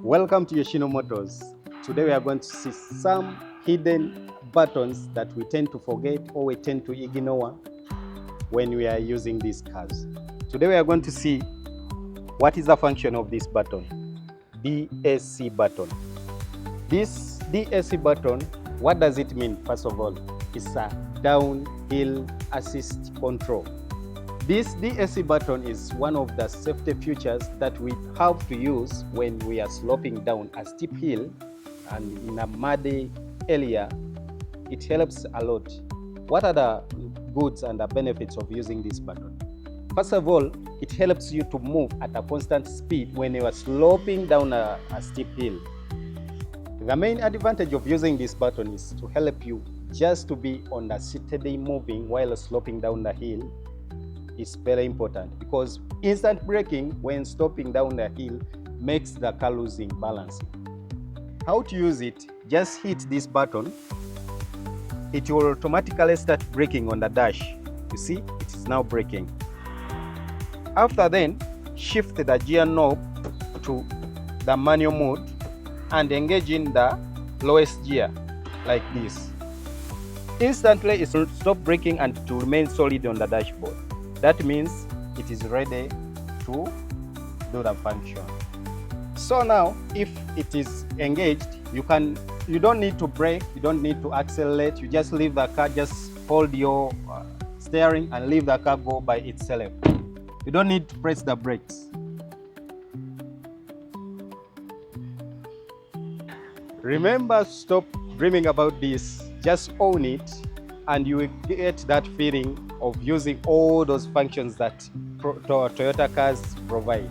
Welcome to Yoshino Motors. Today we are going to see some hidden buttons that we tend to forget or we tend to ignore when we are using these cars. Today we are going to see what is the function of this button, DAC button. This DAC button, what does it mean? First of all, it's a downhill assist control. This DAC button is one of the safety features that we have to use when we are sloping down a steep hill and in a muddy area. It helps a lot. What are the goods and the benefits of using this button? First of all, it helps you to move at a constant speed when you are sloping down a steep hill. The main advantage of using this button is to help you just to be on a steady moving while sloping down the hill. Is very important because instant braking when stopping down the hill makes the car losing balance. How to use it? Just hit this button. It will automatically start braking on the dash. You see, it is now braking. After then, shift the gear knob to the manual mode and engage in the lowest gear like this. Instantly it will stop braking and to remain solid on the dashboard. That means it is ready to do the function. So now, if it is engaged, you don't need to brake, you don't need to accelerate, you just leave the car, just hold your steering and leave the car go by itself. You don't need to press the brakes. Remember, stop dreaming about this, just own it and you will get that feeling of using all those functions that Toyota cars provide.